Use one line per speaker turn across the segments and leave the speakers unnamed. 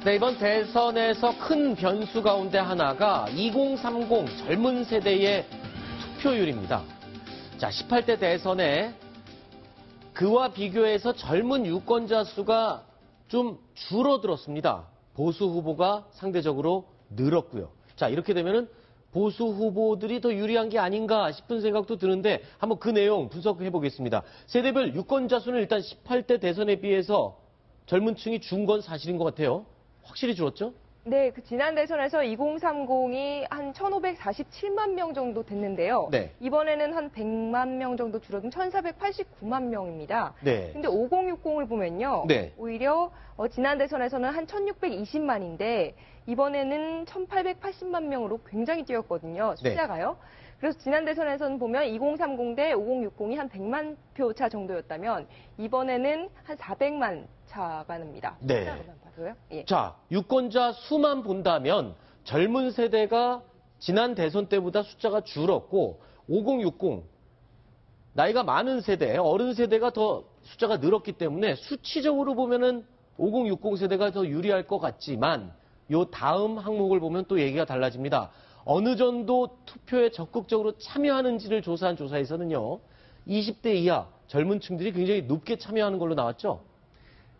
네, 이번 대선에서 큰 변수 가운데 하나가 2030 젊은 세대의 투표율입니다. 자, 18대 대선에 그와 비교해서 젊은 유권자 수가 좀 줄어들었습니다. 보수 후보가 상대적으로 늘었고요. 자, 이렇게 되면은 보수 후보들이 더 유리한 게 아닌가 싶은 생각도 드는데 한번 그 내용 분석해 보겠습니다. 세대별 유권자 수는 일단 18대 대선에 비해서 젊은 층이 준 건 사실인 것 같아요. 확실히 줄었죠?
네, 그 지난 대선에서 2030이 한 1,547만 명 정도 됐는데요.
네.
이번에는 한 100만 명 정도 줄어든 1,489만 명입니다.
네.
근데 5060을 보면요.
네.
오히려 지난 대선에서는 한 1,620만인데 이번에는 1,880만 명으로 굉장히 뛰었거든요. 숫자가요. 네. 그래서 지난 대선에서는 보면 2030 대 5060이 한 100만 표 차 정도였다면 이번에는 한 400만 차가 납니다.
네.
예.
자, 유권자 수만 본다면 젊은 세대가 지난 대선 때보다 숫자가 줄었고 5060 나이가 많은 세대, 어른 세대가 더 숫자가 늘었기 때문에 수치적으로 보면은 5060 세대가 더 유리할 것 같지만 요 다음 항목을 보면 또 얘기가 달라집니다. 어느 정도 투표에 적극적으로 참여하는지를 조사한 조사에서는요. 20대 이하 젊은 층들이 굉장히 높게 참여하는 걸로 나왔죠.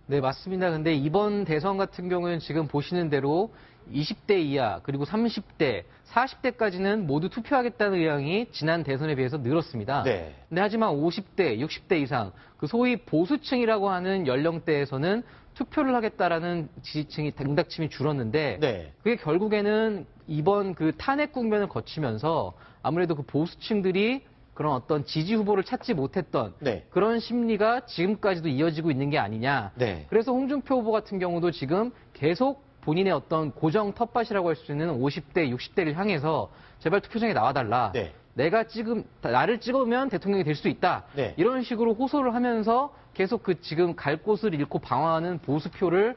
네, 맞습니다. 근데 이번 대선 같은 경우는 지금 보시는 대로 20대 이하, 그리고 30대, 40대까지는 모두 투표하겠다는 의향이 지난 대선에 비해서 늘었습니다.
네.
근데 하지만 50대, 60대 이상, 그 소위 보수층이라고 하는 연령대에서는 투표를 하겠다라는 지지층이 등락침이 줄었는데,
네.
그게 결국에는 이번 그 탄핵 국면을 거치면서 아무래도 그 보수층들이 그런 어떤 지지 후보를 찾지 못했던
네.
그런 심리가 지금까지도 이어지고 있는 게 아니냐.
네.
그래서 홍준표 후보 같은 경우도 지금 계속 본인의 어떤 고정 텃밭이라고 할 수 있는 50대, 60대를 향해서 제발 투표장에 나와달라.
네.
나를 찍으면 대통령이 될 수 있다.
네.
이런 식으로 호소를 하면서 계속 그 지금 갈 곳을 잃고 방황하는 보수표를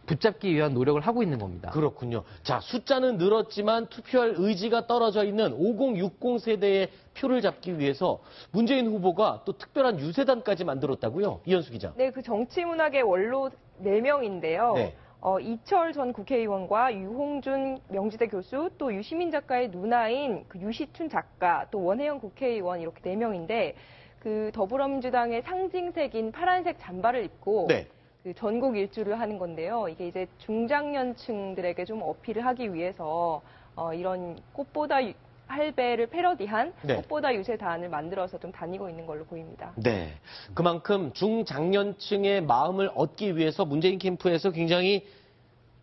붙잡기 위한 노력을 하고 있는 겁니다.
그렇군요. 자, 숫자는 늘었지만 투표할 의지가 떨어져 있는 5060 세대의 표를 잡기 위해서 문재인 후보가 또 특별한 유세단까지 만들었다고요? 이현수 기자.
네, 그 정치문학의 원로 4명인데요. 네. 이철 전 국회의원과 유홍준 명지대 교수, 또 유시민 작가의 누나인 그 유시춘 작가, 또 원혜영 국회의원 이렇게 4명인데 그 더불어민주당의 상징색인 파란색 잠바를 입고 네. 그 전국 일주를 하는 건데요. 이게 이제 중장년층들에게 좀 어필을 하기 위해서 이런 꽃보다 할배를 패러디한 네. 꽃보다 유세단을 만들어서 좀 다니고 있는 걸로 보입니다.
네, 그만큼 중장년층의 마음을 얻기 위해서 문재인 캠프에서 굉장히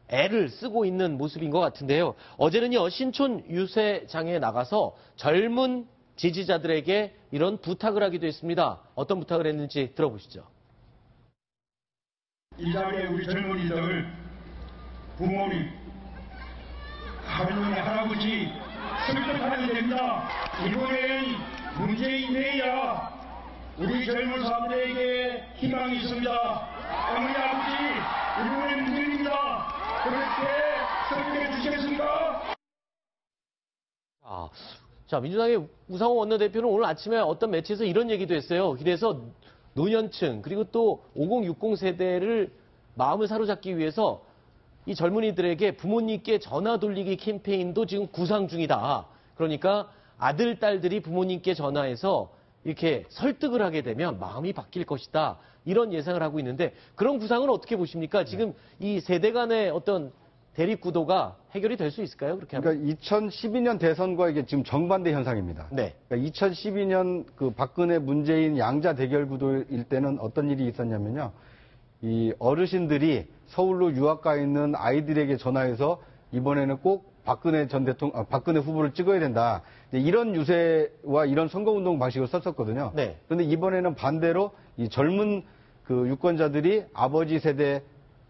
애를 쓰고 있는 모습인 것 같은데요. 어제는요, 신촌 유세장에 나가서 젊은 지지자들에게 이런 부탁을 하기도 했습니다. 어떤 부탁을 했는지 들어보시죠.
이 자리에 우리 젊은이들, 부모님, 할머니, 할아버지 설득하면 됩니다. 이번엔 문재인 돼야 우리 젊은 사람들에게 희망이 있습니다. 어머니, 아버지, 이번엔 문재인입니다. 그렇게 설득해 주시겠습니까?
자, 민주당의 우상호 원내대표는 오늘 아침에 어떤 매체에서 이런 얘기도 했어요. 그래서 노년층 그리고 또 5060 세대를 마음을 사로잡기 위해서 이 젊은이들에게 부모님께 전화 돌리기 캠페인도 지금 구상 중이다. 그러니까 아들, 딸들이 부모님께 전화해서 이렇게 설득을 하게 되면 마음이 바뀔 것이다. 이런 예상을 하고 있는데 그런 구상은 어떻게 보십니까? 지금 이 세대 간의 어떤 대립 구도가 해결이 될 수 있을까요? 그렇게 하면?
그러니까 2012년 대선과 이게 지금 정반대 현상입니다.
네.
그러니까 2012년 그 박근혜 문재인 양자 대결 구도일 때는 어떤 일이 있었냐면요. 이 어르신들이 서울로 유학 가 있는 아이들에게 전화해서 이번에는 꼭 박근혜 박근혜 후보를 찍어야 된다. 이런 유세와 이런 선거운동 방식을 썼었거든요.
네.
그런데 이번에는 반대로 이 젊은 그 유권자들이 아버지 세대,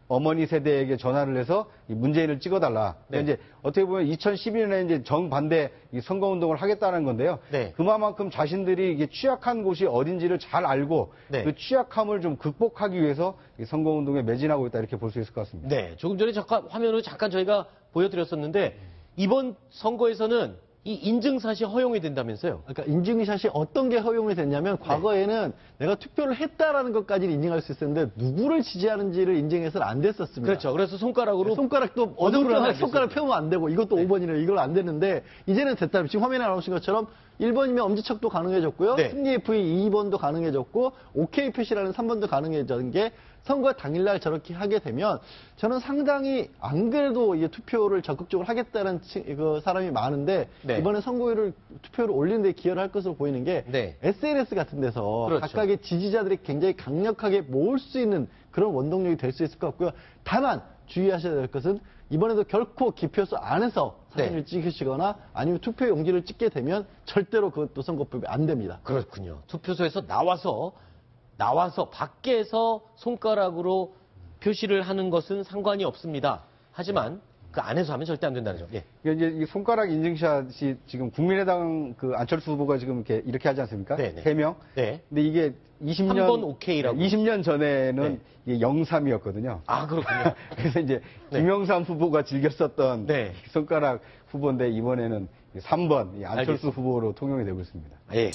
어머니 세대에게 전화를 해서 문재인을 찍어달라.
네.
이제 어떻게 보면 2012년에 이제 정반대 선거운동을 하겠다는 건데요.
네.
그만큼 자신들이 이게 취약한 곳이 어딘지를 잘 알고
네.
그 취약함을 좀 극복하기 위해서 이 선거운동에 매진하고 있다 이렇게 볼 수 있을 것 같습니다.
네. 조금 전에 화면으로 잠깐 저희가 보여드렸었는데 이번 선거에서는 이 인증샷이 허용이 된다면서요?
그러니까 인증샷이 어떤 게 허용이 됐냐면 과거에는 내가 투표를 했다라는 것까지는 인증할 수 있었는데 누구를 지지하는지를 인증해서는 안 됐었습니다.
그렇죠. 그래서 손가락으로
손가락도
어느 하나
손가락 펴면 안 되고 이것도 5번이래 이걸 안 됐는데 이제는 됐다. 지금 화면에 나오신 것처럼 1번이면 엄지척도 가능해졌고요.
네.
승리 FE 2번도 가능해졌고 OK 표시라는 3번도 가능해진 게 선거 당일날 저렇게 하게 되면 저는 상당히 안 그래도 이게 투표를 적극적으로 하겠다는 그 사람이 많은데
네.
이번에 선거율을 투표를 올리는 데 기여를 할 것으로 보이는 게
네.
SNS 같은 데서
그렇죠.
각각의 지지자들이 굉장히 강력하게 모을 수 있는 그런 원동력이 될 수 있을 것 같고요. 다만 주의하셔야 될 것은 이번에도 결코 기표소 안에서 사진을 찍으시거나 아니면 투표 용지를 찍게 되면 절대로 그것도 선거법이 안 됩니다.
그렇군요. 투표소에서 나와서 밖에서 손가락으로 표시를 하는 것은 상관이 없습니다. 하지만 그 안에서 하면 절대 안 된다는 점. 예.
이제 이 손가락 인증샷이 지금 국민의당 그 안철수 후보가 지금 이렇게 하지 않습니까?
네네.
3명.
네.
근데 이게 20년
3번 오케이라고.
20년 전에는
네.
이게 03이었거든요.
아, 그렇군요.
그래서 이제
네.
김영삼 후보가 즐겼었던
네.
손가락 후보인데 이번에는 3번 이 안철수
알겠습니다.
후보로 통용이 되고 있습니다.
예.